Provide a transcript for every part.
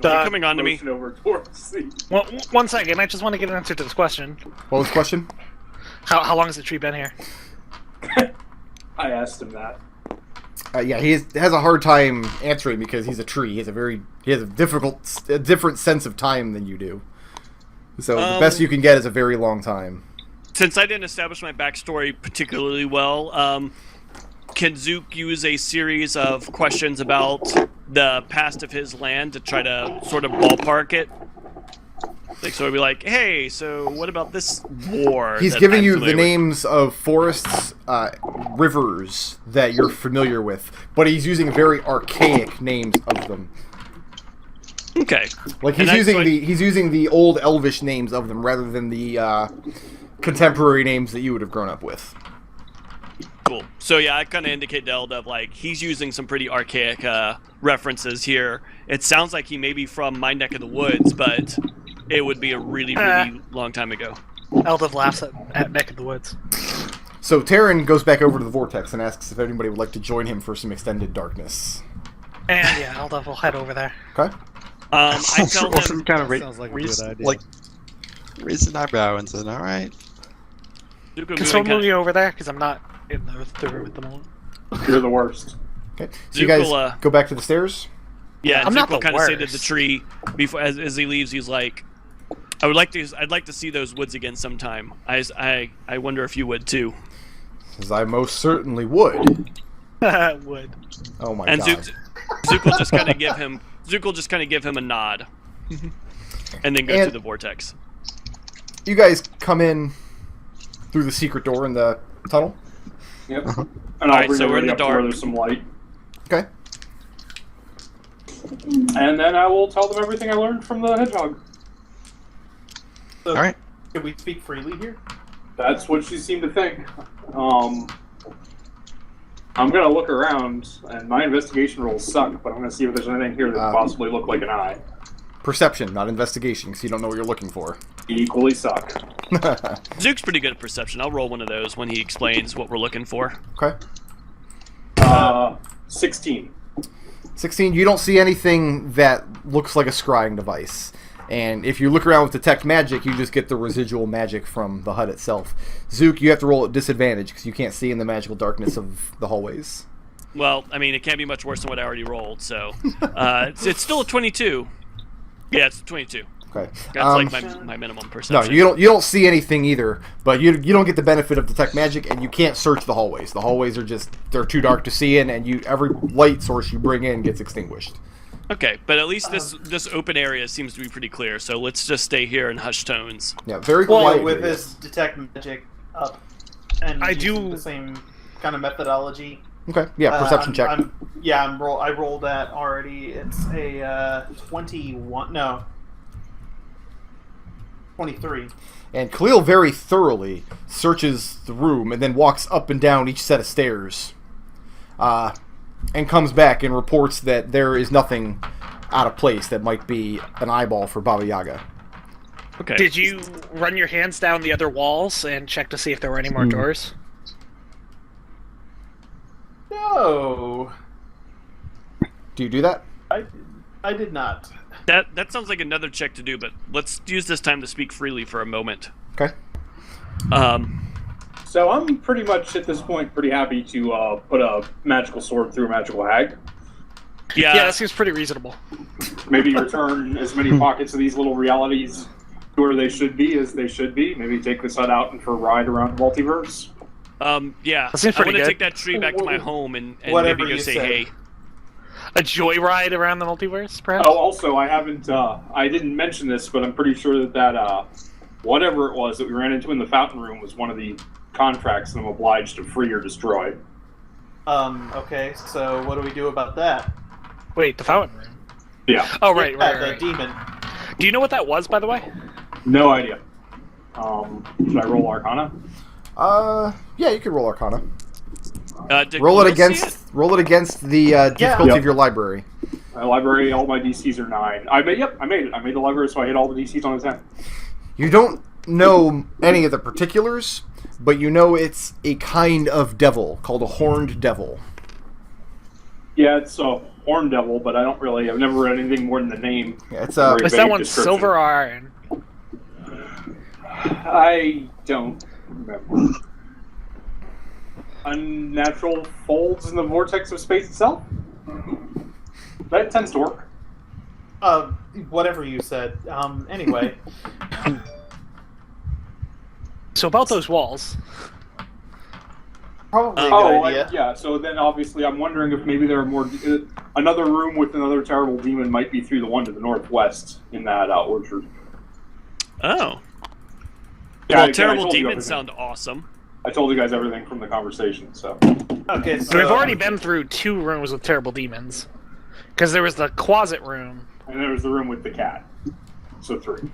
You're coming on to me. Over towards the... One second, I just want to get an answer to this question. What was the question? How long has the tree been here? I asked him that. Yeah, has a hard time answering because he's a tree. He has a different sense of time than you do. So the best you can get is a very long time. Since I didn't establish my backstory particularly well, can Zook use a series of questions about the past of his land to try to sort of ballpark it? Like, so it'd be like, hey, so what about this war? He's giving you the names of forests, rivers that you're familiar with, but he's using very archaic names of them. Okay. Like he's using the old Elvish names of them rather than the contemporary names that you would have grown up with. Cool. So yeah, I kind of indicate to Eldove, like, he's using some pretty archaic references here. It sounds like he may be from my neck of the woods, but it would be a really, really long time ago. Eldove laughs at Neck of the Woods. So Tarin goes back over to the vortex and asks if anybody would like to join him for some extended darkness. And yeah, Eldove will head over there. Okay. I tell him... kind of sounds like a good idea. Like, raised an eyebrow and said, alright. Can someone move you over there? Because I'm not in the room at the moment. You're the worst. Okay. So you guys go back to the stairs? Yeah, I'm Zook not will the kind of say to worst. the tree before as he leaves. He's like, I'd like to see those woods again sometime. I wonder if you would too. As I most certainly would. Would. Oh my And god. Zook will just kind of give him a nod, and then go through the vortex. You guys come in through the secret door in the tunnel. Yep. Uh-huh. And I'll Alright, bring so we're in everybody the up to where dark. there's some light. Okay. And then I will tell them everything I learned from the hedgehog. So, Alright. Can we speak freely here? That's what she seemed to think. I'm gonna look around, and my investigation rolls suck, but I'm gonna see if there's anything here that could possibly look like an eye. Perception, not investigation, because you don't know what you're looking for. Equally suck. Zook's pretty good at perception. I'll roll one of those when he explains what we're looking for. Okay. 16. 16, you don't see anything that looks like a scrying device. And if you look around with Detect Magic, you just get the residual magic from the hut itself. Zook, you have to roll at disadvantage, because you can't see in the magical darkness of the hallways. Well, I mean, it can't be much worse than what I already rolled, so... it's still a 22. Yeah, it's a 22. Okay. That's like my minimum No, perception. you don't see anything either, but you don't get the benefit of Detect Magic, and you can't search the hallways. The hallways are they're too dark to see in, and every light source you bring in gets extinguished. Okay, but at least this open area seems to be pretty clear, so let's just stay here in hushed tones. Yeah, very Well, quiet. with here. this detect magic up, and I using do- the same kind of methodology. Okay, yeah, perception check. I rolled that already. It's a 21. No, 23. And Khalil very thoroughly searches the room and then walks up and down each set of stairs. And comes back and reports that there is nothing out of place that might be an eyeball for Baba Yaga. Okay. Did you run your hands down the other walls and check to see if there were any more doors? No, Do you do that? I did not. That sounds like another check to do, but let's use this time to speak freely for a moment. Okay. So I'm pretty much, at this point, pretty happy to put a magical sword through a magical hag. Yeah, Yeah, that seems pretty reasonable. Maybe return as many pockets of these little realities to where they should be as they should be. Maybe take this hut out and for a ride around the multiverse. yeah. That seems I pretty want to good. take that tree back to my home and Whatever maybe go you say say. hey. A joyride around the multiverse, perhaps? Oh, also, I didn't mention this, but I'm pretty sure that whatever it was that we ran into in the fountain room was one of the contracts that I'm obliged to free or destroy. Okay, so what do we do about that? Wait, the fountain room. Yeah, Oh, right, Yeah, right, the right. demon. Do you know what that was, by the way? no idea. Should I roll Arcana? Yeah, you could roll Arcana. Did Roll it Khalil see against the difficulty Yep. of your library. My library, all my DCs are 9. I made it. I made the library, so I hit all the DCs on a 10. You don't know any of the particulars, but you know it's a kind of devil called a horned devil. Yeah, it's a Horn Devil, but I've never read anything more than the name. Yeah, it's Very Is vague that one description. silver or iron? I don't remember. Unnatural folds in the vortex of space itself? That tends to work. Whatever you said. Anyway. So about those walls. Probably a good idea. Yeah, so then obviously I'm wondering if maybe there are more... another room with another terrible demon might be through the one to the northwest in that orchard. Oh. Yeah, Well, I terrible told you demons everything. sound awesome. I told you guys everything from the conversation, so... Okay, So we've already been through 2 rooms with terrible demons. Because there was the closet room. And there was the room with the cat. So 3.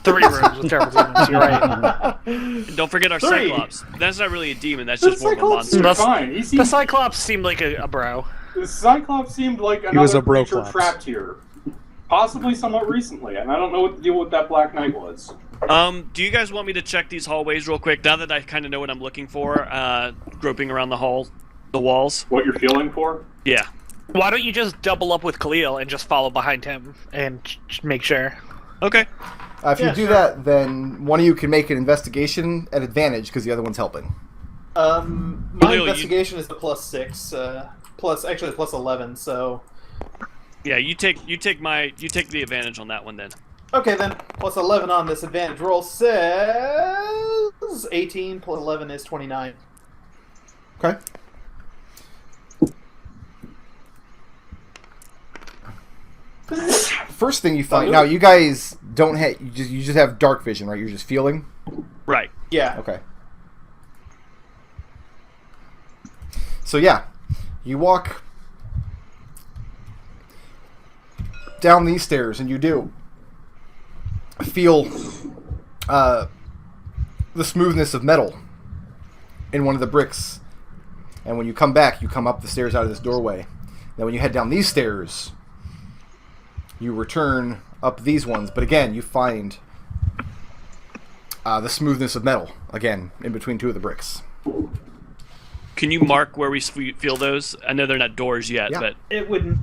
3 rooms with terrible demons, you're right. And don't forget our 3. Cyclops. That's not really a demon, that's The just more of a Cyclops monster. is fine. He The seemed, Cyclops seemed like a bro. the Cyclops seemed like He was another a bro creature clops. trapped here. Possibly somewhat recently, and I don't know what the deal with that Black Knight was. Do you guys want me to check these hallways real quick, now that I kind of know what I'm looking for, groping around the walls? What you're feeling for? Yeah. Why don't you just double up with Khalil and just follow behind him and make sure? Okay. If you do that, then one of you can make an investigation at advantage because the other one's helping. My Khalil, investigation is the +6, plus 11. So Yeah, you take the advantage on that one then. okay then, plus 11 on this advantage roll says 18 plus 11 is 29. Okay. First thing you find now, you guys don't have you just have dark vision, right? You're just feeling. Right. Yeah. Okay. So yeah, you walk down these stairs, and you do feel the smoothness of metal in one of the bricks. And when you come back, you come up the stairs out of this doorway. Then when you head down these stairs, you return up these ones. But again, you find the smoothness of metal, again, in between 2 of the bricks. Can you mark where we feel those? I know they're not doors yet, Yeah. but... It wouldn't.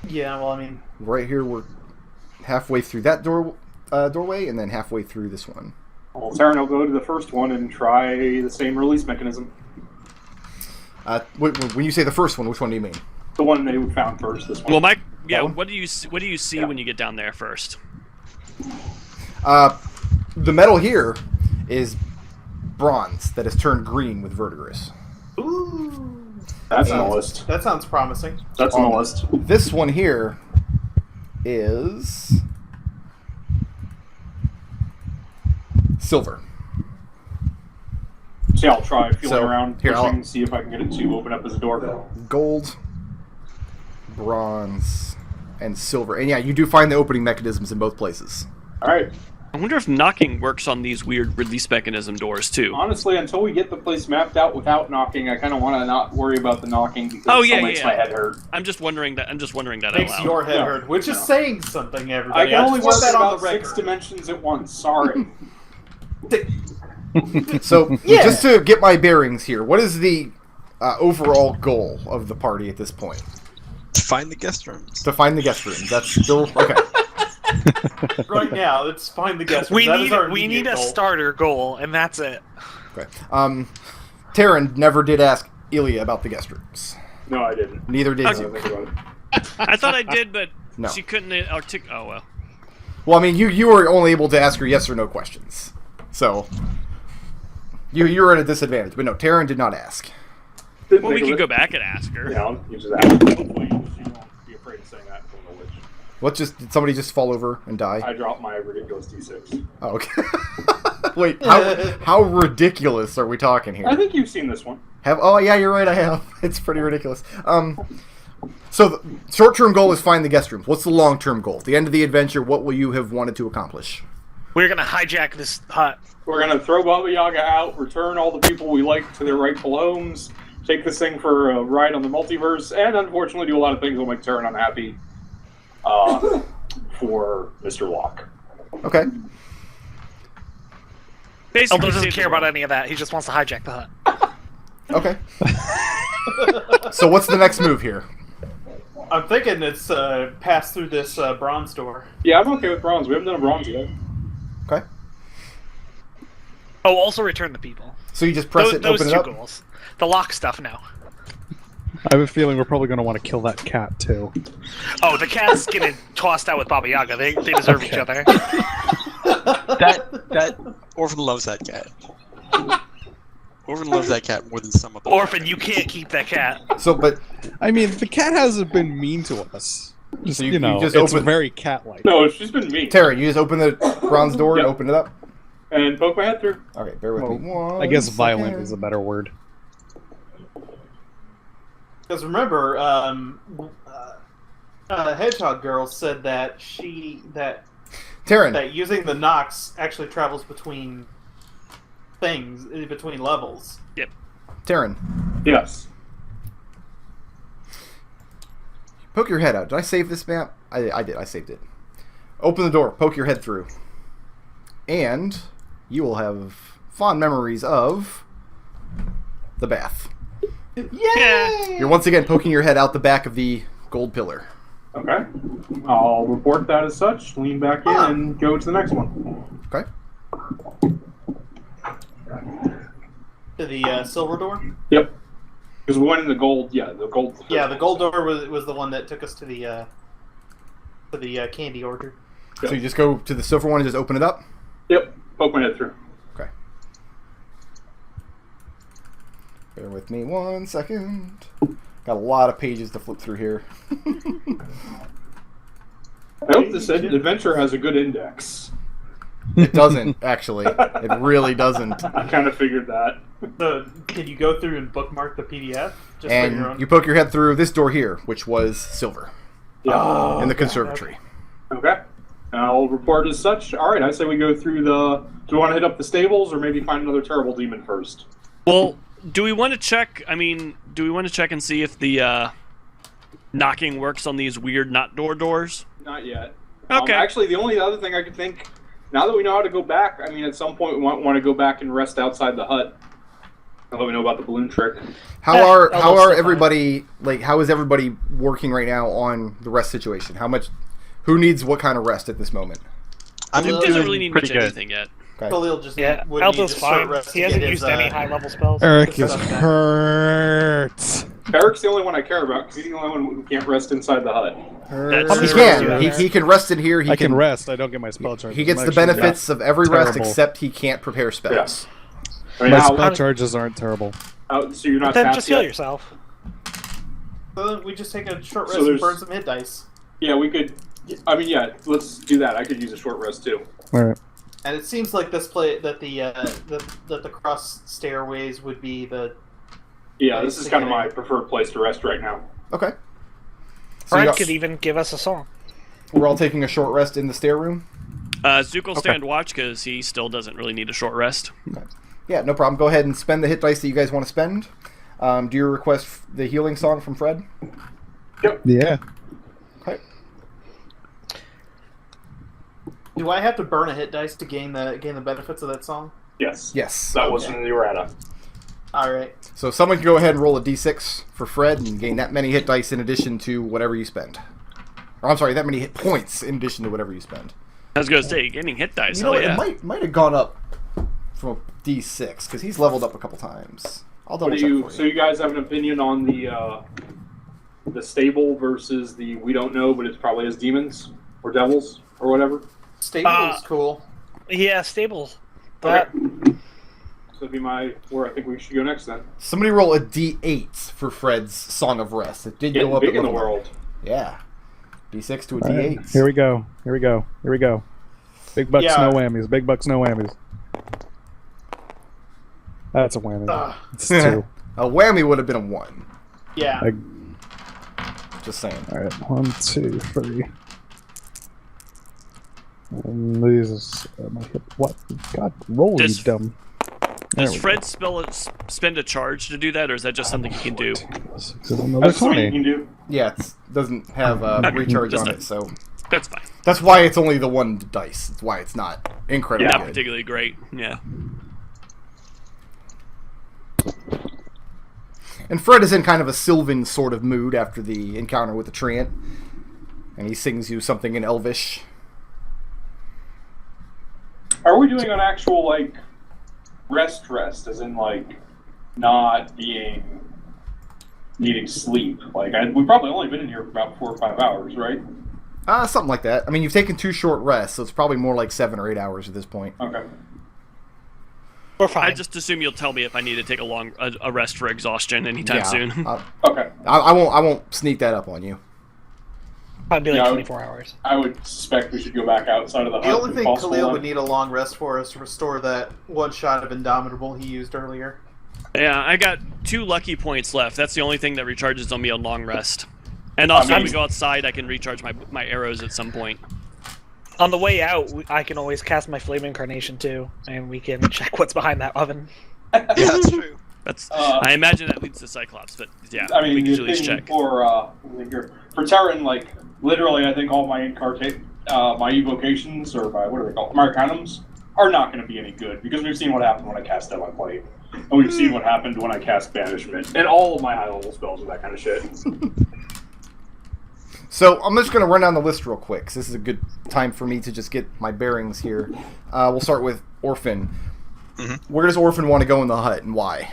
Yeah, well, I mean, Right here, we're halfway through that doorway, and then halfway through this one. Well, Tarin will go to the first one and try the same release mechanism. When you say the first one, which one do you mean? The one they found first, this one. Well, That one? what do you see Yeah. when you get down there first? The metal here is bronze that has turned green with verdigris. ooh, That's on the list. that sounds promising. That's on the list. This one here is silver. See, I'll try feeling So, around, here, pushing, see if I can get it to open up as a door. Gold, bronze, and silver. And yeah, you do find the opening mechanisms in both places. All right. I wonder if knocking works on these weird release mechanism doors, too. Honestly, until we get the place mapped out without knocking, I kind of want to not worry about the knocking because Oh, it yeah, still makes yeah. my head hurt. I'm just wondering that out Makes loud. your head Yeah. hurt, which is Yeah. saying something, I everybody. can only just work want that on about the 6 record. dimensions at once. Sorry. So, Yeah. just to get my bearings here, what is the overall goal of the party at this point? Find the guest rooms. To find the guest rooms. That's still okay. Right now, let's find the guest room. We That is our need immediate a goal. starter goal, and that's it. Okay. Tarin never did ask Ilya about the guest rooms. No, I didn't. Neither did I Zook. think about it. I thought I did, but No. she couldn't articulate. Oh, well. Well, I mean, you were only able to ask her yes or no questions, so you were at a disadvantage. But no, Tarin did not ask. Didn't Well, we think could of go it. back and ask her. You know, you just ask. Hopefully, you won't be afraid of saying that from the witch. What? Did somebody just fall over and die? I dropped my ridiculous D6. Oh, okay. Wait, how ridiculous are we talking here? I think you've seen this one. Oh yeah, you're right. I have. It's pretty ridiculous. So the short-term goal is find the guest rooms. What's the long-term goal? At the end of the adventure, what will you have wanted to accomplish? We're gonna hijack this hut. We're going to throw Baba Yaga out, return all the people we like to their rightful homes, take this thing for a ride on the multiverse, and unfortunately do a lot of things that will make Tarin unhappy for Mr. Locke. Okay. Basically, Eldove doesn't save care the about world. any of that. He just wants to hijack the hut. Okay. So what's the next move here? I'm thinking it's passed through this bronze door. Yeah, I'm okay with bronze. We haven't done a bronze yet. Okay. Oh, also return the people. So you just press it and open it up? Those two goals. The lock stuff now. I have a feeling we're probably going to want to kill that cat, too. Oh, the cat's getting tossed out with Baba Yaga. They deserve each other. That Orphan loves that cat. Orphan loves that cat more than some of them. Orphan, you can't keep that cat. So, but... I mean, the cat hasn't been mean to us. Just, So you know, just it's open... very cat-like. No, she's been mean. Tarin, you just open the bronze door and open it up? And poke my head through. Okay, bear with me. I guess violent is a better word. Because remember, Hedgehog Girl said that Tarin. that using the Nox actually travels between things, between levels. Yep. Tarin, Yes. poke your head out. Did I save this map? I did. I saved it. Open the door. Poke your head through. And you will have fond memories of the bath. Yay! You're once again poking your head out the back of the gold pillar. Okay. I'll report that as such, lean back in, and go to the next one. Okay. To the silver door? Yep. Because we went in the gold, the gold. Yeah, the gold door was the one that took us to the candy orchard. So you just go to the silver one and just open it up? Yep. Poke my head through. Okay. Bear with me 1 second. Got a lot of pages to flip through here. I hope this adventure has a good index. It doesn't, actually. It really doesn't. I kind of figured that. So, can you go through and bookmark the PDF? Just for your And own? you poke your head through this door here, which was silver, Yeah. in the conservatory. Okay. I'll report as such. All right, I say we go through the... Do we want to hit up the stables or maybe find another terrible demon first? Well, do we want to check... I mean, do we want to check and see if the knocking works on these weird not doors? Not yet. Okay. Actually, the only other thing I could think... Now that we know how to go back, I mean, at some point we want to go back and rest outside the hut. Now that we know about the balloon trick. How are everybody, like, how is everybody working right now on the rest situation? Who needs what kind of rest at this moment? I'm Duke doesn't really need much pretty good. anything yet. Okay. Khalil just Yeah, would need Eldove's a short fine. rest He to hasn't get used his, any high-level spells. Eric is Stuff back. hurt. Eric's the only one I care about because he's the only one who can't rest inside the hut. That's He true. can. He can rest in here. I can rest. I don't get my spell charges. He gets I'm the actually benefits of every rest terrible. except he can't prepare spells. Yes. I mean, My how- spell charges aren't terrible. so you're not Then tapped just heal yet? yourself. So we just take a short So rest and there's- burn some hit dice. Yeah, we could... I mean, yeah, let's do that. I could use a short rest, too. Alright. And it seems like that the cross stairways would be the... Yeah, this is kind of my preferred place to rest right now. Okay. So Fred you could even give us a song. we're all taking a short rest in the stair room? Zook will stand watch because he still doesn't really need a short rest. Yeah, no problem. Go ahead and spend the hit dice that you guys want to spend. Do you request the healing song from Fred? Yeah. Okay. Do I have to burn a hit dice to gain the benefits of that song? Yes. Yes. That wasn't in the errata. Alright. So someone can go ahead and roll a d6 for Fred and gain that many hit dice in addition to whatever you spend. Or I'm sorry, that many hit points in addition to whatever you spend. I was going to say, getting hit dice, You know hell what? yeah. It might have gone up from a d6 because he's leveled up a couple times. I'll double What do check you? for So you. you guys have an opinion on the stable versus the we don't know, but it's probably as demons or devils or whatever. Stable is cool. Yeah, stables. Okay. That So that'd be where I think we should go next then. Somebody roll a d8 for Fred's Song of Rest. It did Getting go up big a in the little. world. Yeah. D6 to a Alright, d8. here we go. Here we go. Here we go. Big bucks, Yeah. no whammies. Big bucks, no whammies. That's a whammy. It's 2. A whammy would have been a 1. Yeah. Just saying. Alright, 1, 2, 3. And these is my hip. What? God, roll, Does- you dumb. There Does we Fred spend a charge to do that, or is that just something he can do? go. 6 is another That's something you 20. can do. Yeah, it doesn't have a recharge Just on a- it, so That's fine. that's why it's only the 1 dice. It's why it's not incredibly Not good. particularly great, yeah. And Fred is in kind of a Sylvan sort of mood after the encounter with the treant. And he sings you something in Elvish. Are we doing an actual, like, rest, as in, like, not needing sleep? Like, we've probably only been in here for about 4 or 5 hours, right? Something like that. I mean, you've taken 2 short rests, so it's probably more like 7 or 8 hours at this point. Okay. We're fine. I just assume you'll tell me if I need to take a rest for exhaustion anytime soon. Okay. I won't sneak that up on you. Probably like 24 hours. I would suspect we should go back outside of the hut. The only thing Khalil would need a long rest for is to restore that one shot of Indomitable he used earlier. Yeah, I got 2 lucky points left. That's the only thing that recharges on me on long rest. And also, when we go outside, I can recharge my arrows at some point. On the way out, I can always cast my Flame Incarnation too, and we can check what's behind that oven. Yeah, that's true. I imagine that leads to Cyclops, but yeah, I mean, we can the at least thing check. for Tarin, like, literally, I think all my my evocations, or my, what are they called, Arcanums, are not going to be any good, because we've seen what happened when I cast Devil Plate, and we've seen what happened when I cast Banishment, and all of my high-level spells are that kind of shit. So I'm just going to run down the list real quick, 'cause this is a good time for me to just get my bearings here. We'll start with Orphan. Mm-hmm. Where does Orphan want to go in the hut, and why?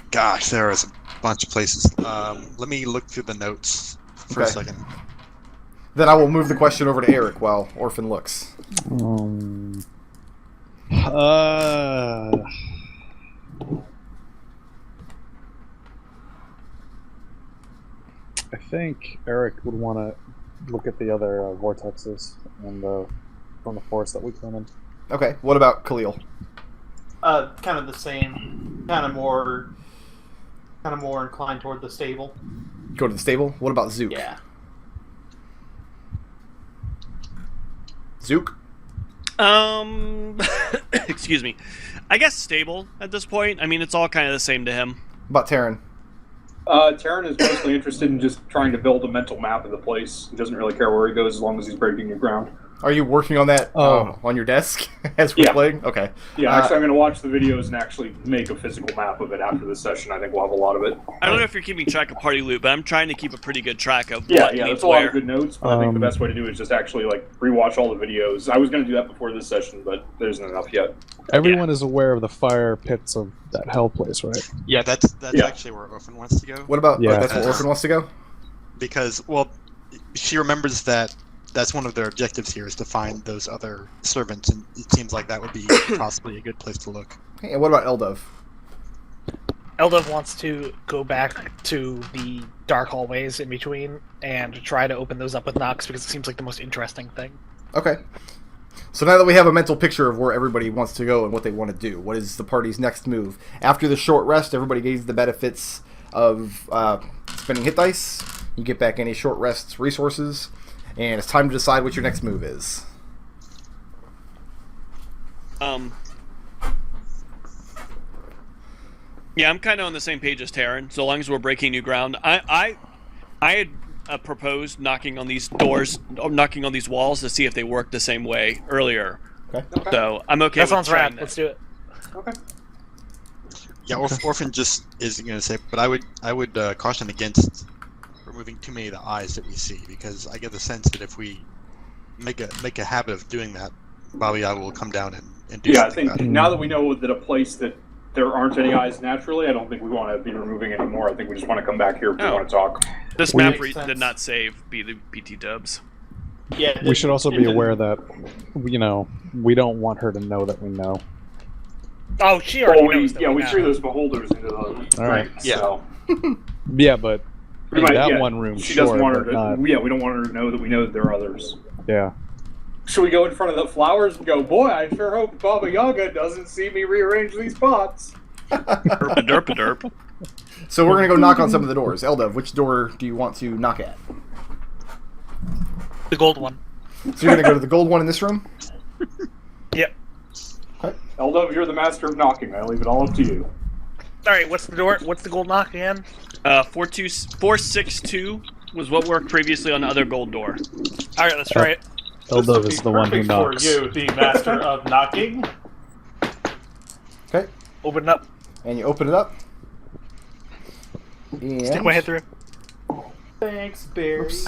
Gosh, there is a bunch of places. Let me look through the notes for a second. Then I will move the question over to Arik while Orphan looks. I think Arik would want to look at the other vortexes and from the forest that we came in. Okay, what about Khalil? Kind of the same. Kind of more inclined toward the stable. Go to the stable? What about Zook? Yeah. Zook? Excuse me. I guess stable at this point. I mean, it's all kind of the same to him. About Tarin? Tarin is mostly interested in just trying to build a mental map of the place. He doesn't really care where he goes as long as he's breaking new ground. Are you working on that on your desk as we're playing? Okay. Yeah, actually, I'm going to watch the videos and actually make a physical map of it after this session. I think we'll have a lot of it. I don't know if you're keeping track of party loot, but I'm trying to keep a pretty good track of Yeah, what that's needs a lot where. of good notes, but I think the best way to do it is just actually like rewatch all the videos. I was going to do that before this session, but there isn't enough yet. Everyone is aware of the fire pits of that hell place, right? Yeah, that's actually where Orphan wants to go. What about Yeah. that's where Orphan wants to go? Because, well, she remembers that that's one of their objectives here is to find those other servants, and it seems like that would be possibly a good place to look. Hey, and what about Eldove? Eldove wants to go back to the dark hallways in between and try to open those up with Nox because it seems like the most interesting thing. Okay. So now that we have a mental picture of where everybody wants to go and what they want to do, what is the party's next move? After the short rest, everybody gains the benefits of spending hit dice. You get back any short rest resources, and it's time to decide what your next move is. Yeah, I'm kind of on the same page as Tarin. So long as we're breaking new ground, I had proposed knocking on these doors, knocking on these walls to see if they work the same way earlier. Okay. So I'm okay. That with sounds trying rad. Let's do it. Okay. Yeah, Orphan just isn't going to say, but I would caution against removing too many of the eyes that we see, because I get the sense that if we make a habit of doing that, Bobby I will come down and do Yeah, I something think about it. now that we know that a place that there aren't any eyes naturally, I don't think we want to be removing any more. I think we just want to come back here if we want to talk. This We- map Makes sense. did not save the PT dubs. Yeah. We should also be aware that, we don't want her to know that we know. Oh, she already Well, knows that we know. threw those beholders into the All right. ring, Yeah. so. Yeah, but We in might- that yeah, one room, she sure, doesn't want her but to. not. Yeah, we don't want her to know that we know that there are others. Yeah. Should we go in front of the flowers and go, boy, I sure hope Baba Yaga doesn't see me rearrange these pots? Derp. So we're going to go knock on some of the doors. Eldove, which door do you want to knock at? The gold one. So you're going to go to the gold one in this room? Yep. Okay. Eldove, you're the master of knocking. I leave it all up to you. All right. What's the door? What's the gold knock again? 462 was what worked previously on the other gold door. All right. Let's try it. Eldove is the one who Perfect knocks. for you, the master of knocking. Okay. Open it up. And you open it up. And... Stick my head through. Thanks, Barry. Oops.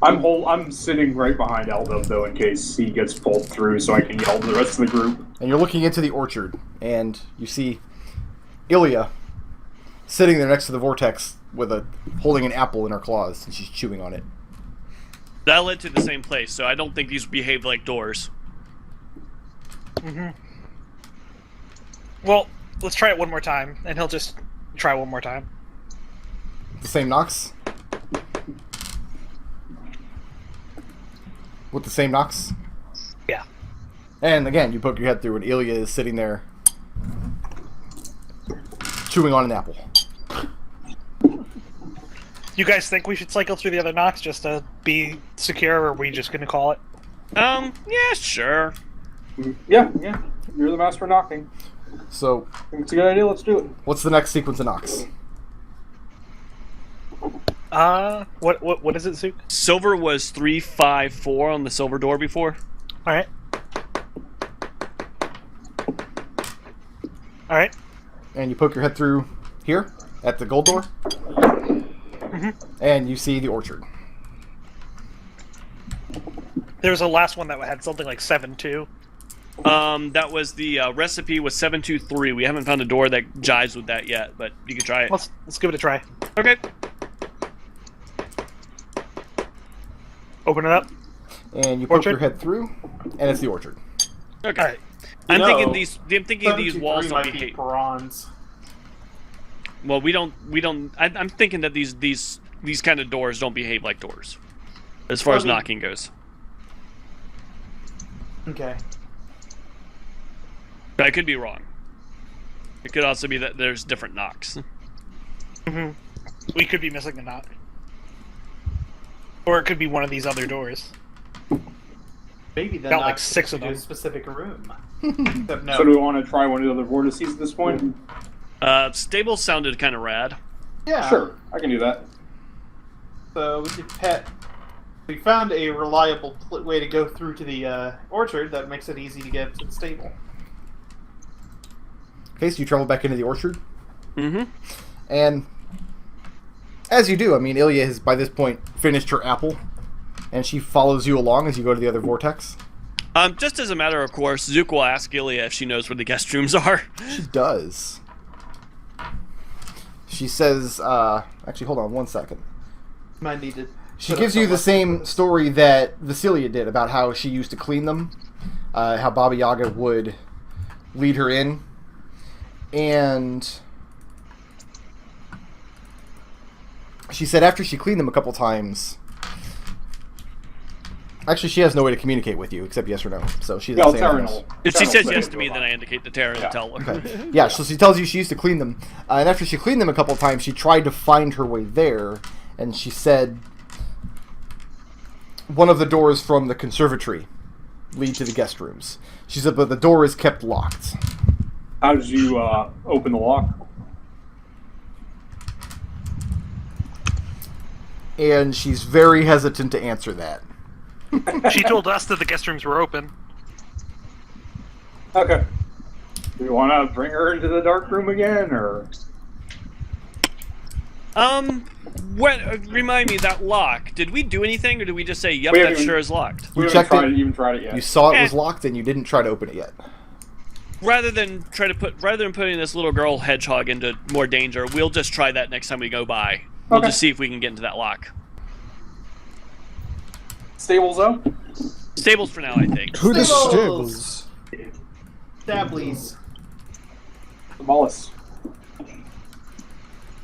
I'm sitting right behind Eldove though, in case he gets pulled through, so I can yell to the rest of the group. And you're looking into the orchard, and you see Ilya sitting there next to the vortex with holding an apple in her claws, and she's chewing on it. That led to the same place, so I don't think these behave like doors. Well, let's try it one more time, and he'll just try one more time. The same knocks? With the same knocks? Yeah. And again, you poke your head through, and Ilya is sitting there chewing on an apple. You guys think we should cycle through the other knocks just to be secure, or are we just going to call it? Yeah, sure. Yeah. You're the master of knocking. So, I think it's a good idea. Let's do it. what's the next sequence of knocks? What is it, Zook? Silver was 354 on the silver door before. Alright. Alright. And you poke your head through here, at the gold door. And you see the orchard. There was a last one that had something like 7-2. That was the recipe was 723. We haven't found a door that jives with that yet, but you can try it. Let's give it a try. Okay. Open it up. And you poke Orchard? your head through, and it's the orchard. Okay. Alright. I'm No. thinking these walls 73 don't might be behave. bronze. Well, we don't. I'm thinking that these kind of doors don't behave like doors, as far as knocking goes. Okay. But I could be wrong. It could also be that there's different knocks. We could be missing a knock. Or it could be one of these other doors. Maybe then Got like 6 of to a them. specific room. Except no. So do we want to try one of the other vortices at this point? Stable sounded kind of rad. Yeah. Sure, I can do that. So we could pet. We found a reliable way to go through to the orchard that makes it easy to get to the stable. Okay, so you travel back into the orchard. Mm-hmm. And as you do, I mean, Ilya has by this point finished her apple, and she follows you along as you go to the other vortex. Just as a matter of course, Zook will ask Ilya if she knows where the guest rooms are. She does. She says, actually, hold on one second. Might need to. She gives you the same story that Vasilia did about how she used to clean them, how Baba Yaga would lead her in, and she said after she cleaned them a couple times. Actually, she has no way to communicate with you except yes or no. So she doesn't say anything else. If she Tarin says will yes say to me, then I indicate the Tarin and tell her. Okay. Yeah, so she tells you she used to clean them, and after she cleaned them a couple times, she tried to find her way there, and she said one of the doors from the conservatory lead to the guest rooms. She said, but the door is kept locked. How did you open the lock? And she's very hesitant to answer that. She told us that the guest rooms were open. Okay. Do you want to bring her into the dark room again, or? Remind me, that lock, did we do anything, or did we just say, yep, We that haven't sure is locked? We You haven't checked it? even tried it yet. You saw it was locked, and you didn't try to open it yet. Rather than putting this little girl hedgehog into more danger, we'll just try that next time we go by. We'll Okay. just see if we can get into that lock. Stables though? Stables for now, I think. Who the Stables! stables? Stablies. The mollusks.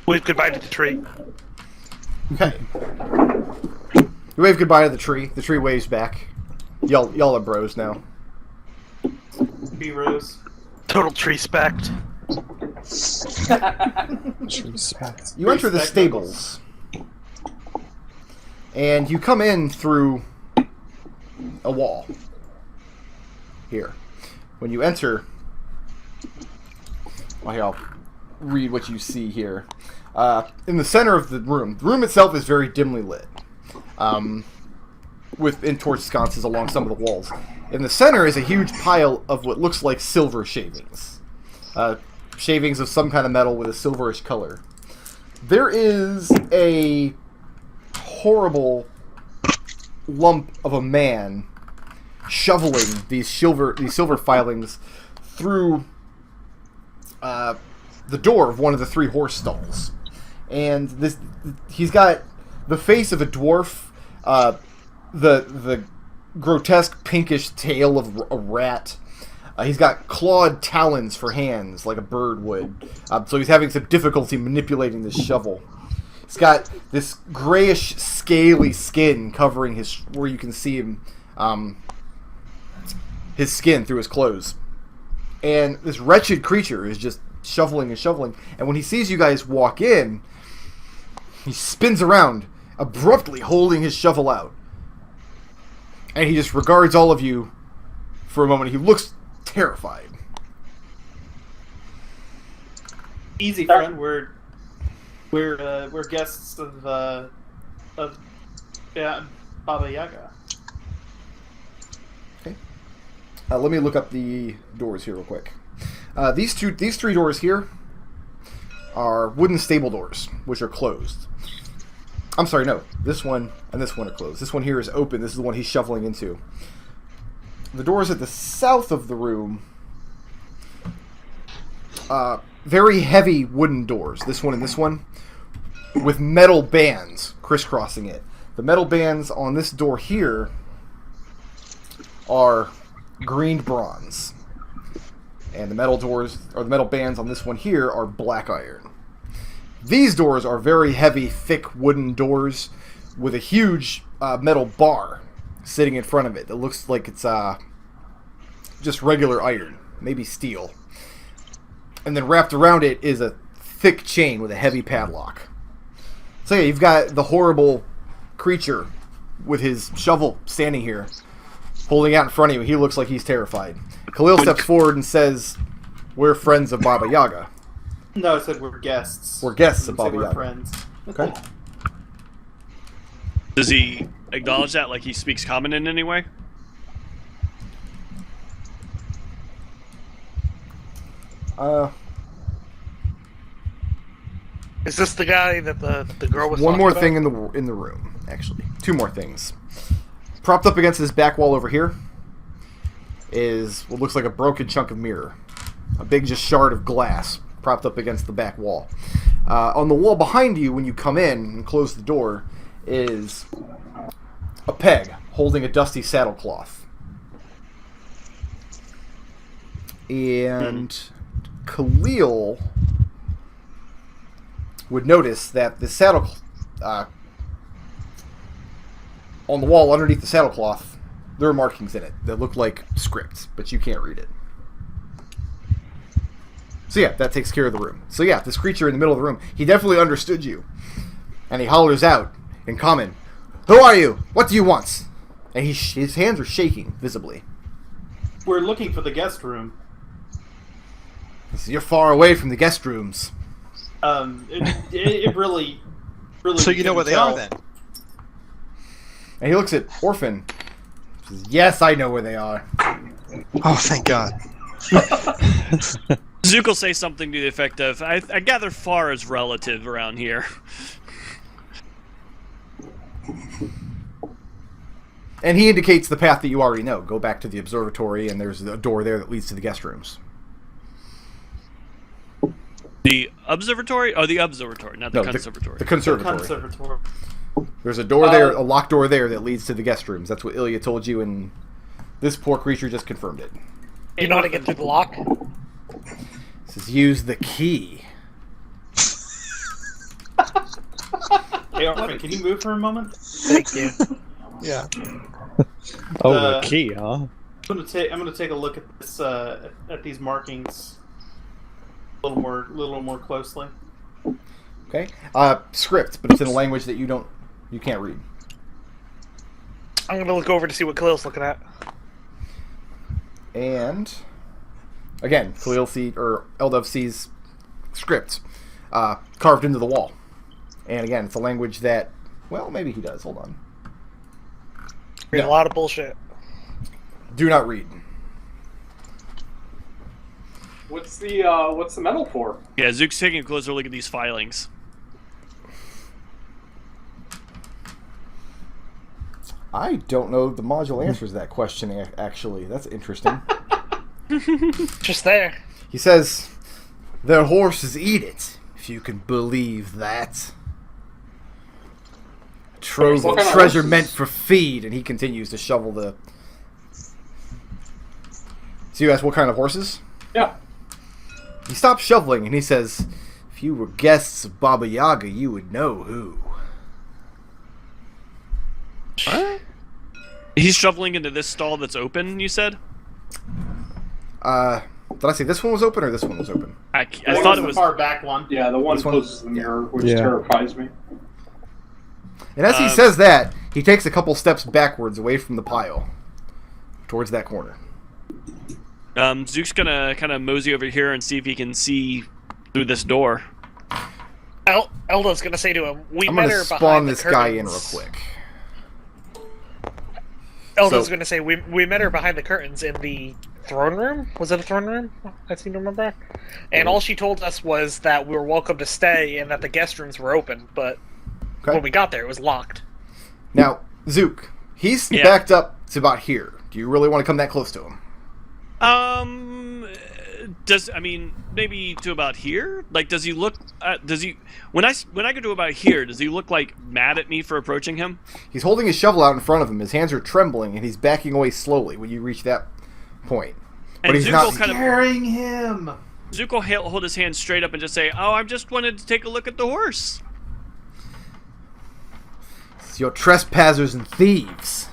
Wave goodbye to the tree. Okay. You wave goodbye to the tree. The tree waves back. Y'all are bros now. B-Rose. Total tree spect. Respect. You enter the Respect stables. And you come in through a wall. Here. When you enter... Well, here, I'll read what you see here. In the center of the room itself is very dimly lit. With torch sconces along some of the walls. In the center is a huge pile of what looks like silver shavings. Shavings of some kind of metal with a silverish color. There is a horrible lump of a man shoveling these silver filings through the door of one of the 3 horse stalls, and he's got the face of a dwarf, the grotesque pinkish tail of a rat. He's got clawed talons for hands, like a bird would. So he's having some difficulty manipulating this shovel. He's got this grayish, scaly skin covering where you can see him, his skin through his clothes. And this wretched creature is just shoveling and shoveling. And when he sees you guys walk in, he spins around, abruptly holding his shovel out. And he just regards all of you for a moment. He looks terrified. Easy, friend. We're guests of Baba Yaga. Okay. Let me look up the doors here real quick. These 3 doors here are wooden stable doors, which are closed. I'm sorry, no. This one and this one are closed. This one here is open. This is the one he's shoveling into. The doors at the south of the room, very heavy wooden doors. This one and this one, with metal bands crisscrossing it. The metal bands on this door here are green bronze, and the metal bands on this one here are black iron. These doors are very heavy, thick wooden doors with a huge metal bar sitting in front of it that looks like it's just regular iron, maybe steel. And then wrapped around it is a thick chain with a heavy padlock. So yeah, you've got the horrible creature with his shovel standing here, holding out in front of you. He looks like he's terrified. Khalil steps forward and says, "We're friends of Baba Yaga." No, I said we're guests. We're guests of Say Baba we're Yaga. friends. Okay. Does he acknowledge that, like he speaks common in any way? Is this the guy that the girl was One talking more about? thing in the room, actually. 2 more things. Propped up against this back wall over here is what looks like a broken chunk of mirror. A big just shard of glass propped up against the back wall. On the wall behind you, when you come in and close the door, is a peg holding a dusty saddlecloth. And Khalil would notice that the saddle on the wall underneath the saddlecloth, there are markings in it that look like script, but you can't read it. So yeah, that takes care of the room. So yeah, this creature in the middle of the room, he definitely understood you. And he hollers out in common, "Who are you? What do you want?" And his hands are shaking, visibly. We're looking for the guest room. So you're far away from the guest rooms. It really. So you know where they are then? And he looks at Orphan. Says, "Yes, I know where they are." Oh, thank God. Zook will say something to the effect of, I gather far is relative around here. And he indicates the path that you already know. Go back to the observatory, and there's a door there that leads to the guest rooms. The observatory? Oh, the observatory, not the conservatory. The conservatory. The conservatory. There's a door there, a locked door there that leads to the guest rooms. That's what Ilya told you, and this poor creature just confirmed it. You know how to get through the lock? It says, "Use the key." Hey, Orphan, can you move for a moment? Thank you. Yeah. Oh, The- the key, huh? I'm gonna take a look at this at these markings a little more closely. Okay. Script, but it's in a language that you can't read. I'm gonna look over to see what Khalil's looking at. And again, Eldove sees script carved into the wall. And again, it's a language that, well, maybe he does. Hold on. Read No. a lot of bullshit. Do not read. What's the metal for? Yeah, Zook's taking a closer look at these filings. I don't know if the module answers that question, actually. That's interesting. Just there. He says, their horses eat it, if you can believe that. Trove What of kind of treasure horses? meant for feed, and he continues to shovel the... So you ask what kind of horses? Yeah. He stops shoveling, and he says, if you were guests of Baba Yaga, you would know who. He's shoveling into this stall that's open, you said? Did I say this one was open, or this one was open? I One thought it the was... far back one. Yeah, the one This one? closest to the mirror, which Yeah. terrifies me. And as he says that, he takes a couple steps backwards away from the pile, towards that corner. Zook's gonna kind of mosey over here and see if he can see through this door. Eldo's gonna say to him, "We I'm met going to her spawn behind this the guy in real curtains." quick. Eldo's So- gonna say, "We met her behind the curtains in the throne room. Was it a throne room? I seem to remember. And all she told us was that we were welcome to stay and that the guest rooms were open. But Okay. when we got there, it was locked." Now, Zook, he's Yeah. backed up to about here. Do you really want to come that close to him? Maybe to about here? Like, does he look? When I go to about here, does he look like mad at me for approaching him? He's holding his shovel out in front of him. His hands are trembling, and he's backing away slowly when you reach that point. But And he's Zook not. will kind of Carrying him. Zook will hold his hand straight up and just say, "Oh, I just wanted to take a look at the horse." You're trespassers and thieves.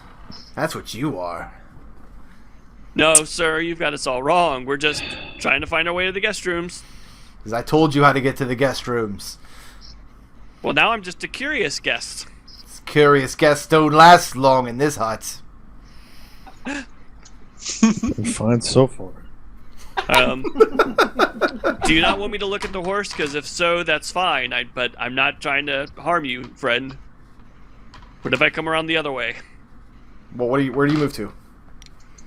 That's what you are. No, sir, you've got us all wrong. We're just trying to find our way to the guest rooms. Because I told you how to get to the guest rooms. Well, now I'm just a curious guest. This curious guests don't last long in this hut. Fine so far. Do you not want me to look at the horse? Because if so, that's fine. But I'm not trying to harm you, friend. What if I come around the other way? Well, where do you move to?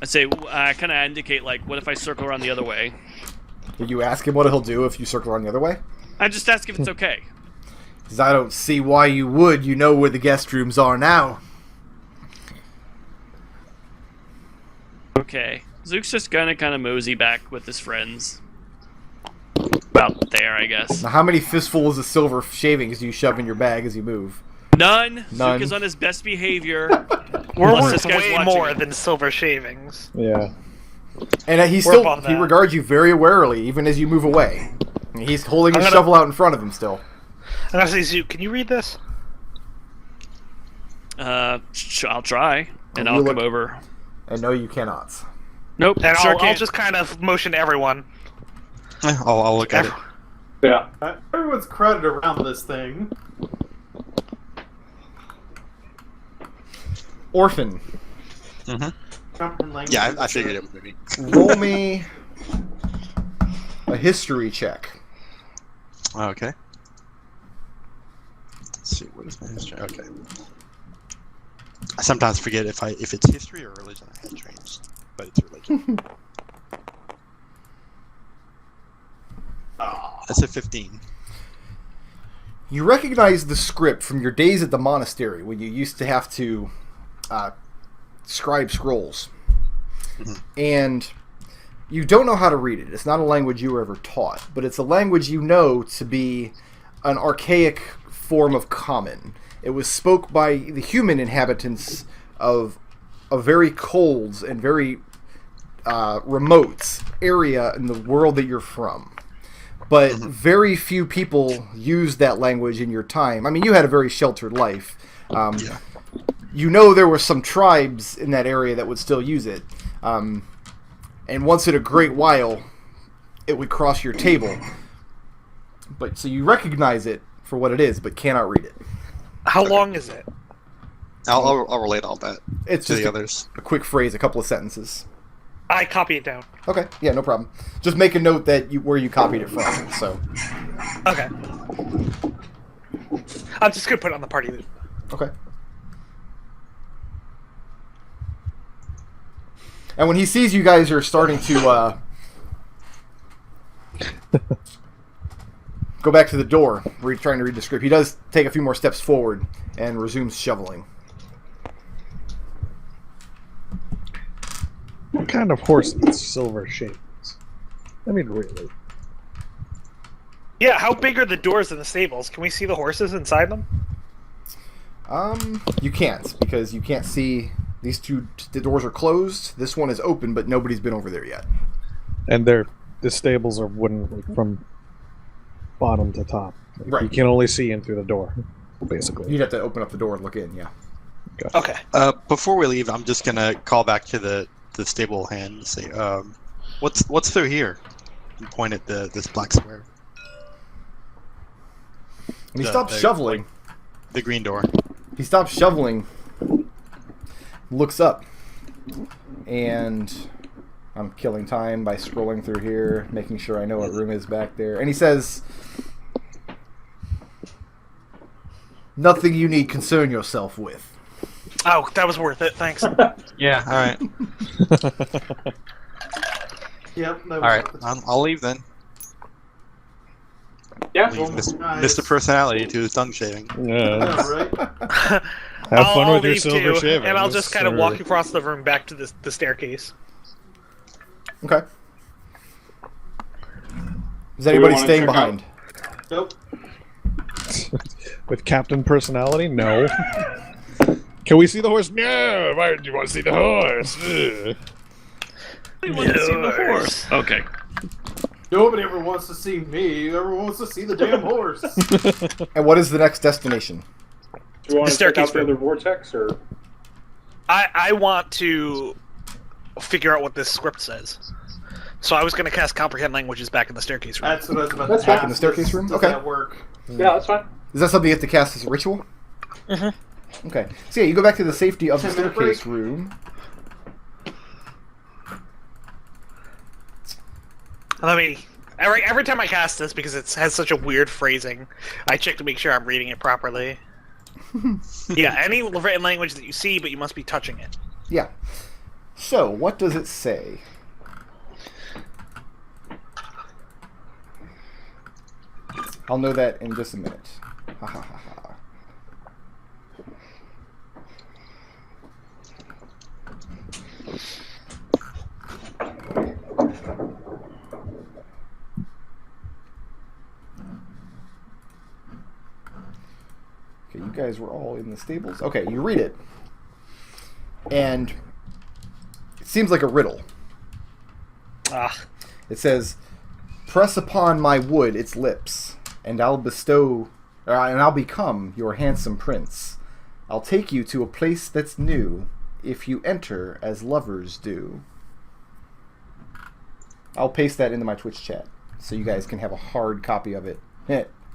I say, I kind of indicate, like, what if I circle around the other way? Did you ask him what he'll do if you circle around the other way? I just ask if it's okay. Because I don't see why you would. You know where the guest rooms are now. Okay. Zook's just gonna kind of mosey back with his friends. About there, I guess. Now, how many fistfuls of silver shavings do you shove in your bag as you move? None. None. Zook is on his best behavior. We're Unless worth this guy's way watching more it. than silver shavings. Yeah. And he We're above he that. regards you very warily, even as you move away. He's holding his I'm gonna- shovel out in front of him still. I'm gonna say, Zook, can you read this? I'll try, and You I'll look- come over. And no, you cannot. Nope. And sure I'll can't. just kind of motion to everyone. I'll look at it. Yeah. Everyone's crowded around this thing. Orphan, Jumping language. Yeah, I figured it would be. roll me a history check. Okay. Let's see, what is my history? Okay. I sometimes forget if it's history or religion I had changed, but it's religion. That's a 15. You recognize the script from your days at the monastery when you used to have to scribe scrolls. And you don't know how to read it. It's not a language you were ever taught, but it's a language you know to be an archaic form of common. It was spoke by the human inhabitants of a very cold and very remote area in the world that you're from. But very few people used that language in your time. I mean, you had a very sheltered life. Yeah. You know there were some tribes in that area that would still use it. And once in a great while, it would cross your table. But so you recognize it for what it is, but cannot read it. How long is it? I'll relate all that It's to just the others. a quick phrase, a couple of sentences. I copy it down. Okay, yeah, no problem. Just make a note that where you copied it from. So, Okay. I'm just gonna put it on the party loop. okay. And when he sees you guys are starting to go back to the door, where you're trying to read the script, he does take a few more steps forward and resumes shoveling. What kind of horse is silver shaped? I mean, really. Yeah, how big are the doors in the stables? Can we see the horses inside them? You can't, because you can't see these two. The doors are closed. This one is open, but nobody's been over there yet. And the stables are wooden, like, from bottom to top. Like, Right. You can only see in through the door, basically. You'd have to open up the door and look in. Yeah. Okay. Before we leave, I'm just gonna call back to the stable hand and say, what's through here? And point at this black square. And he stops shoveling. The green door. He stops shoveling, looks up, and I'm killing time by scrolling through here, making sure I know what room is back there. And he says, "Nothing you need concern yourself with." Oh, that was worth it. Thanks. Yeah. All right. Yep. All right. I'll leave then. Yeah. Leave Mr. Personality to his tongue shaving. Yeah. Yeah, right. Have fun I'll with your leave silver too, shaving. and I'll just kind of walk across the room back to the staircase. Okay. Is anybody wanna staying check behind? Nope. With Captain Personality? No. Can we see the horse? No! Why do you want to see the horse? Ugh. I want to see the horse. Okay. Nobody ever wants to see me. Everyone wants to see the damn horse. And what is the next destination? Do you want The to check staircase out the room. other vortex, or I want to figure out what this script says. So I was going to cast Comprehend Languages back in the staircase room. That's what I was about That's to back ask. in the staircase room? Does Okay. that work? yeah, that's fine. Is that something you have to cast as a ritual? Mm-hmm. Okay. So yeah, you go back to the safety of the 10-minute staircase break. room. Let me. Every time I cast this, because it has such a weird phrasing, I check to make sure I'm reading it properly. Yeah, any written language that you see, but you must be touching it. Yeah. So, what does it say? I'll know that in just a minute. Ha ha ha ha. Okay, you guys were all in the stables. Okay, you read it. And it seems like a riddle. Ah, It says, "Press upon my wood its lips, and I'll become your handsome prince. I'll take you to a place that's new, if you enter as lovers do." I'll paste that into my Twitch chat, so you guys can have a hard copy of it.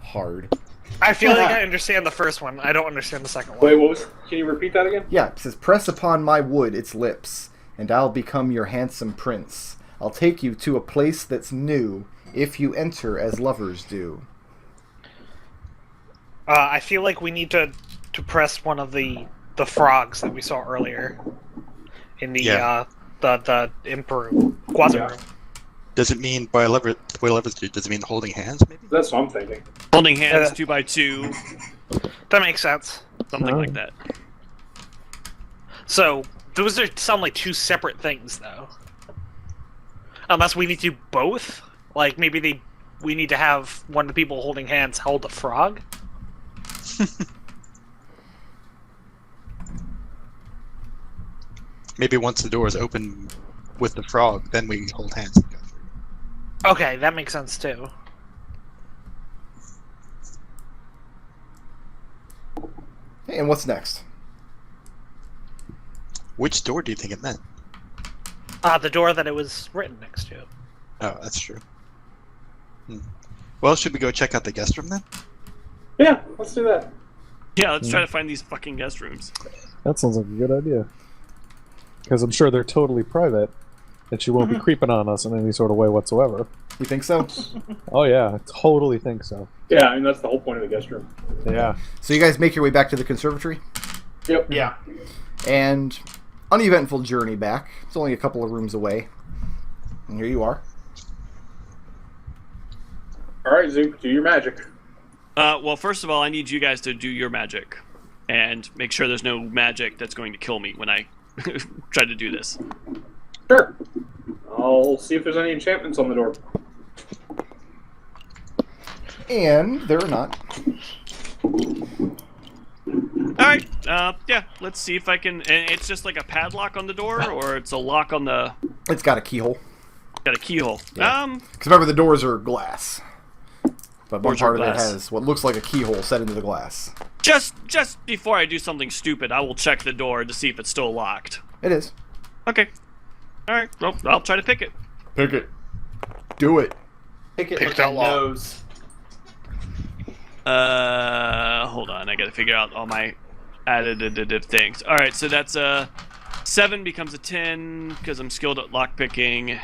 Hard. I feel like I understand the first one. I don't understand the second one. Wait, what was? Can you repeat that again? Yeah, it says, "Press upon my wood its lips, and I'll become your handsome prince. I'll take you to a place that's new, if you enter as lovers do." I feel like we need to press one of the frogs that we saw earlier in the the imp room, quasi room. Does it mean by lovers do? Does it mean holding hands? Maybe. That's what I'm thinking. Holding hands 2x2, That makes sense. something like that. So those sound like two separate things, though. Unless we need to do both. Like maybe we need to have one of the people holding hands hold a frog. Maybe once the door is open with the frog, then we hold hands and go through. Okay, that makes sense too. Hey, and what's next? Which door do you think it meant? The door that it was written next to. Oh, that's true. Well, should we go check out the guest room then? Yeah, let's do that. Yeah, let's try to find these fucking guest rooms. That sounds like a good idea. Because I'm sure they're totally private, and she won't be creeping on us in any sort of way whatsoever. You think so? Oh yeah, I totally think so. Yeah, I mean that's the whole point of the guest room. Yeah. So you guys make your way back to the conservatory, Yep. Yeah. and uneventful journey back. It's only a couple of rooms away. And here you are. All right, Zook, do your magic. Well, first of all, I need you guys to do your magic. And make sure there's no magic that's going to kill me when I try to do this. Sure. I'll see if there's any enchantments on the door. And there are not. Alright, yeah, let's see if I can... And it's just like a padlock on the door, or it's a lock on the... It's got a keyhole. Got a keyhole. Yeah. Because remember, the doors are glass. But one Doors are part of it glass. has what looks like a keyhole set into the glass. Just before I do something stupid, I will check the door to see if it's still locked. It is. Okay. Alright, well, I'll try to pick it. Pick it. Do it. Pick it Pick with that your lock. nose. Hold on, I gotta figure out all my additive things. Alright, so that's a 7 becomes a 10, because I'm skilled at lockpicking.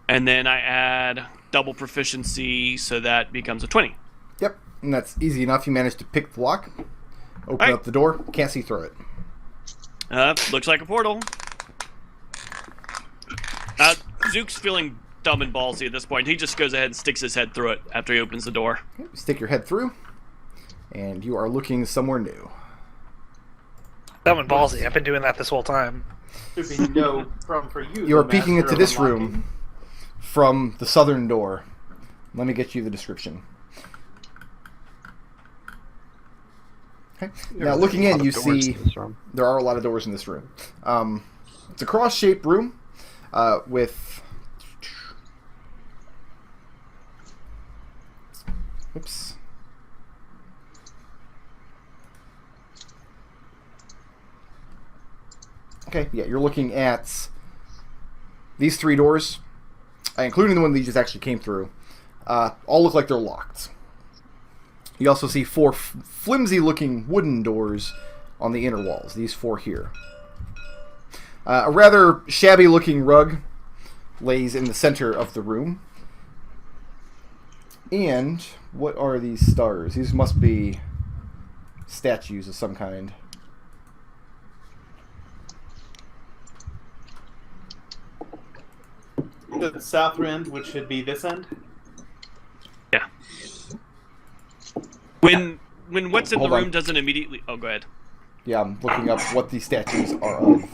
And then I add double proficiency, so that becomes a 20. Yep. And that's easy enough. You managed to pick the lock. Open Right. up the door. Can't see through it. Looks like a portal. Zook's feeling dumb and ballsy at this point. He just goes ahead and sticks his head through it after he opens the door. Okay, stick your head through. And you are looking somewhere new. Dumb and ballsy. I've been doing that this whole time. Should be no problem for you. You are the peeking master into of this unlocking. room from the southern door. Let me get you the description. Okay. Now, looking in, you see there are a lot of doors in this room. It's a cross-shaped room with... Oops. Okay, yeah, you're looking at these 3 doors, including the one that you just actually came through, all look like they're locked. You also see 4 flimsy-looking wooden doors on the inner walls, these 4 here. A rather shabby-looking rug lays in the center of the room. And what are these stars? These must be statues of some kind. The south end, which should be this end. Yeah. When what's in Hold the room on. doesn't immediately... Oh, go ahead. Yeah, I'm looking up what these statues are of.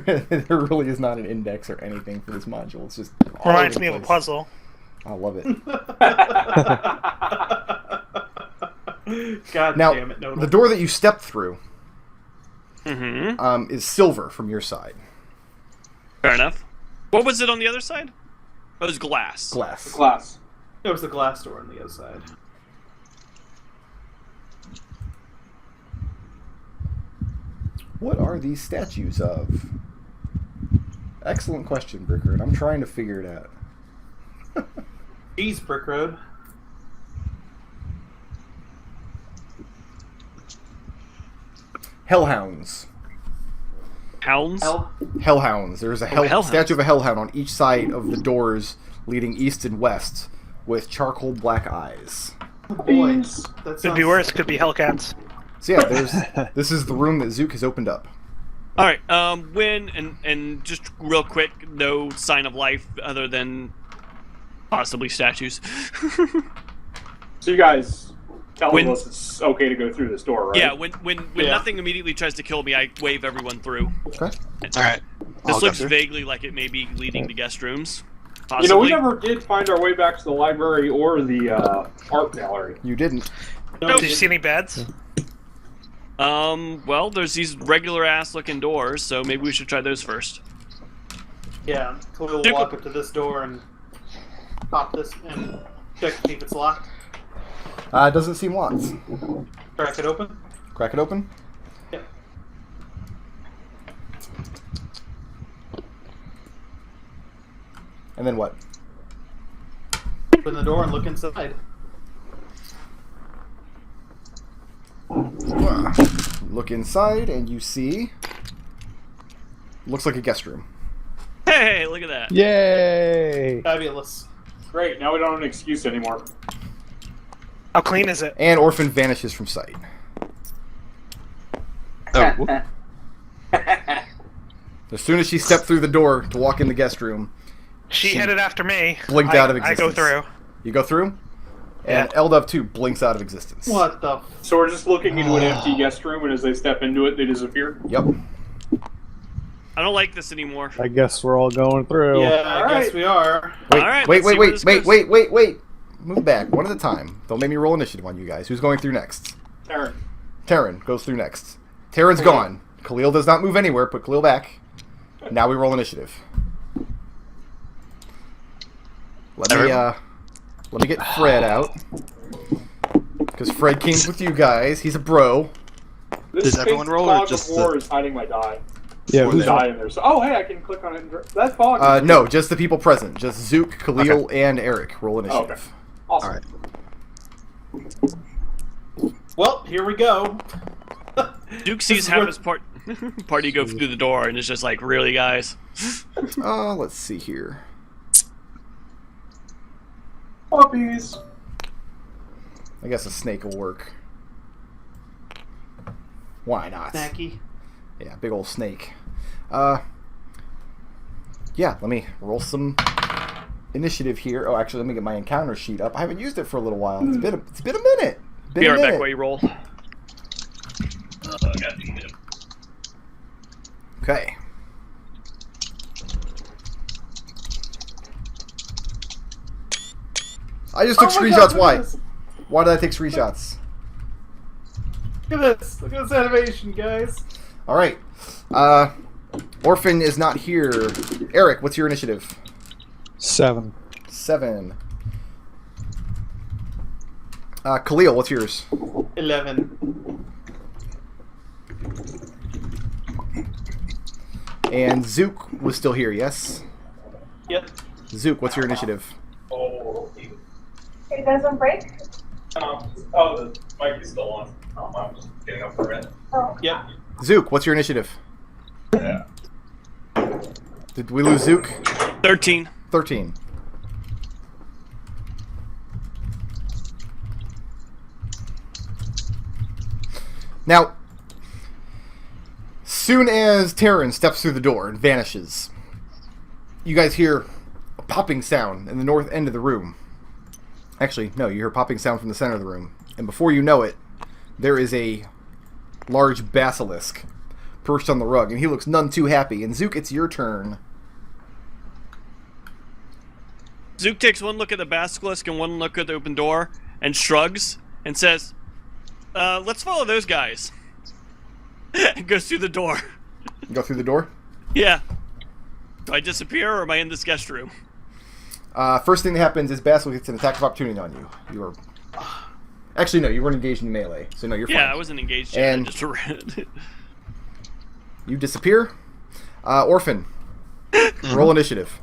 There really is not an index or anything for this module. It's just all Reminds over me the of a place. puzzle. I love it. God Now, damn it, Nodal. the door that you stepped through Mm-hmm. is silver from your side. Fair enough. What was it on the other side? Oh, it was glass. Glass. Glass. There was the glass door on the other side. What are these statues of? Excellent question, Bricker, and I'm trying to figure it out. Jeez, Brick Road. Hellhounds. Hounds? Hell. Hellhounds. There's a hellhounds. statue of a hellhound on each side of the doors leading east and west with charcoal black eyes. Oh boy. Beans. That Could be worse. Could be Hellcats. So yeah, this is the room that Zook has opened up. All right. And just real quick, no sign of life other than possibly statues. So you guys tell When- us it's okay to go through this door, right? Yeah. When Yeah. nothing immediately tries to kill me, I wave everyone through. Okay. All right. This I'll go looks through. vaguely like it may be leading to guest rooms. Possibly. You know, we never did find our way back to the library or the art gallery. You didn't. Did you see any beds? Well, there's these regular ass looking doors, so maybe we should try those first. Yeah, Khalil will walk up to this door and pop this and check to see if it's locked. It doesn't seem locked. Crack it open. Crack it open. Yep. And then what? Open the door and look inside. Look inside and you see... Looks like a guest room. Hey, look at that. Yay! Fabulous. Great, now we don't have an excuse anymore. How clean is it? And Orphan vanishes from sight. Oh, whoop. As soon as she stepped through the door to walk in the guest room, She headed after me. blinked out of I existence. go through. You go through? And Eldove too blinks out of existence. What the? So we're just looking into an empty guest room, and as they step into it, they disappear. Yep. I don't like this anymore. I guess we're all going through. Yeah, I guess we are. Wait, All right, wait, let's see wait, where wait, this wait, goes. wait, wait, wait. Move back, one at a time. Don't make me roll initiative on you guys. Who's going through next? Tarin. Tarin goes through next. Tarin's gone. Khalil does not move anywhere. Put Khalil back. Now we roll initiative. Let me get Fred out. Because Fred came with you guys. He's a bro. This Does everyone fake roll or fog just of war is hiding my die. Yeah, Or who's the die in there. So, oh, hey, I can click on it. That fog. is- No, just the people present. Just Zook, Khalil, and Arik. Roll initiative. Awesome. Alright. Well, here we go. Duke sees half his party go through the door, and it's just like, really, guys? Let's see here. Puppies. I guess a snake will work. Why not? Snacky. Yeah, big old snake. Yeah, let me roll some initiative here. Oh, actually, let me get my encounter sheet up. I haven't used it for a little while. It's been a minute. Be right back while you roll. Okay. I just took Oh my screenshots. God, look Why? at this. Why did I take screenshots? Look at this. Look at this animation, guys. All right. Orphan is not here. Arik, what's your initiative? 7. 7. Khalil, what's yours? 11. And Zook was still here, yes? Yep. Zook, what's your initiative? It doesn't break? The mic is still on. I'm just getting up for it. Oh. Yep. Zook, what's your initiative? Yeah. Did we lose Zook? 13. 13. Now, soon as Tarin steps through the door and vanishes, you guys hear a popping sound in the north end of the room. Actually, no, you hear a popping sound from the center of the room. And before you know it, there is a large basilisk perched on the rug, and he looks none too happy. And Zook, it's your turn. Zook takes one look at the basilisk and one look at the open door and shrugs and says, let's follow those guys. And goes through the door. You go through the door. Yeah. Do I disappear or am I in this guest room? First thing that happens is Basilisk gets an attack of opportunity on you. You are... Actually, no, you weren't engaged in melee, so no, you're fine. Yeah, I wasn't engaged yet. And- I just read. You disappear. Orphan, roll initiative.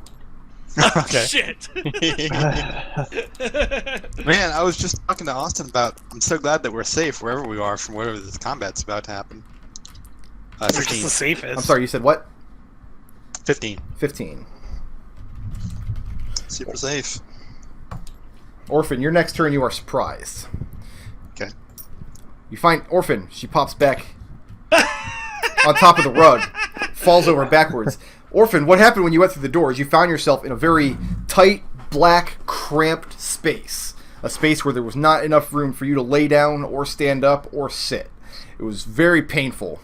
Okay. Shit. Man, I was just talking to Austin about. I'm so glad that we're safe wherever we are from whatever this combat's about to happen. Which is 15. the safest. I'm sorry, you said what? 15. 15. Super safe. Orphan, your next turn you are surprised. Okay. You find Orphan. She pops back on top of the rug, falls over backwards. Orphan, what happened when you went through the doors? You found yourself in a very tight, black, cramped space. A space where there was not enough room for you to lay down or stand up or sit. It was very painful.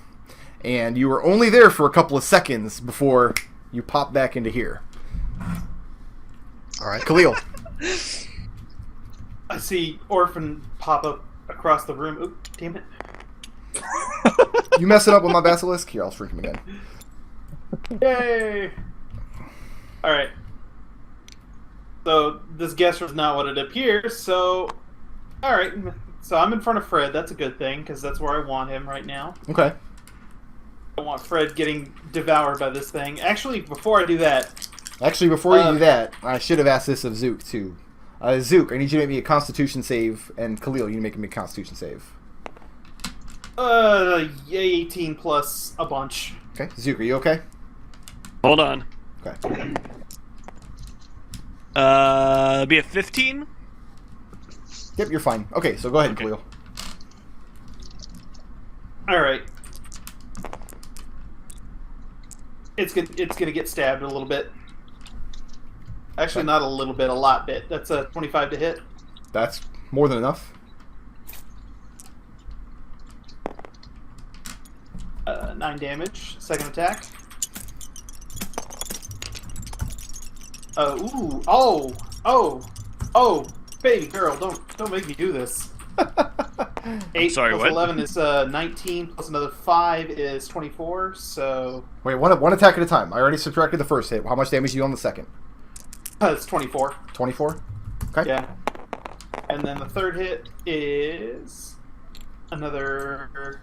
And you were only there for a couple of seconds before you pop back into here. All right. Khalil. I see Orphan pop up across the room. Oop, damn it. You messing up with my basilisk? Here, I'll shrink him again. Yay! Alright. So, this guest was not what it appears, so... Alright, so I'm in front of Fred. That's a good thing, because that's where I want him right now. Okay. I want Fred getting devoured by this thing. Actually, before I do that... Actually, before you do that, I should have asked this of Zook, too. Zook, I need you to make me a Constitution save, and Khalil, you need to make me a Constitution save. 18 plus a bunch. Okay. Zook, are you okay? Hold on. Okay. Be a 15? Yep, you're fine. Okay, so go ahead, Khalil. Alright. It's gonna get stabbed a little bit. Actually, Okay. not a little bit, a lot bit. That's a 25 to hit. That's more than enough. 9 damage. Second attack. Baby girl, don't make me do this. 8 Sorry, plus what? 11 is 19, plus another 5 is 24, so... Wait, one attack at a time. I already subtracted the first hit. How much damage do you on the second? It's 24. 24? Okay. Yeah. And then the third hit is... another...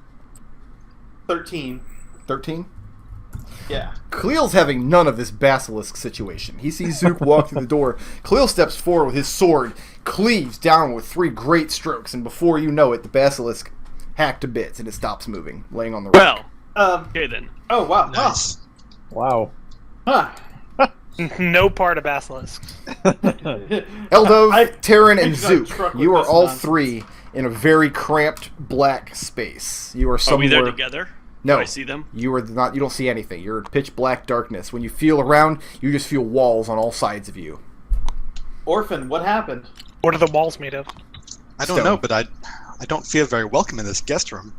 13. 13? Yeah. Khalil's having none of this basilisk situation. He sees Zook walk through the door. Khalil steps forward with his sword, cleaves down with 3 great strokes, and before you know it, the basilisk hacked to bits and it stops moving, laying on the rock. Well, okay then. Oh, wow. Nice. Wow. Huh. No part of Basilisk. Eldove, Tarin, and I Zook, struck with you are this all nonsense. 3 in a very cramped black space. You are Are somewhere... we there together? No. Do I see them? You are not. You don't see anything. You're in pitch black darkness. When you feel around, you just feel walls on all sides of you. Orphan, what happened? What are the walls made of? I don't Stone. know, but I don't feel very welcome in this guest room.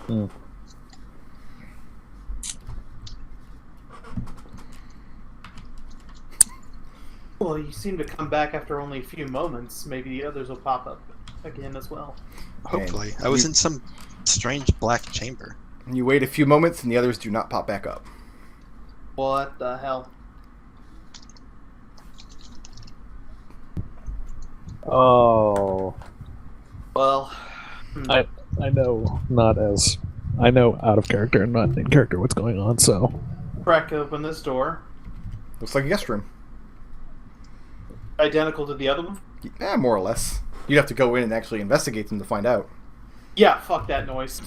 Hmm. Well, you seem to come back after only a few moments. Maybe the others will pop up again as well. Hopefully. I was in some strange black chamber. You wait a few moments, and the others do not pop back up. What the hell? Oh. Well, I know I know out of character and not in character what's going on, so crack open this door. Looks like a guest room. Identical to the other one? Yeah, more or less. You'd have to go in and actually investigate them to find out. Yeah, fuck that noise.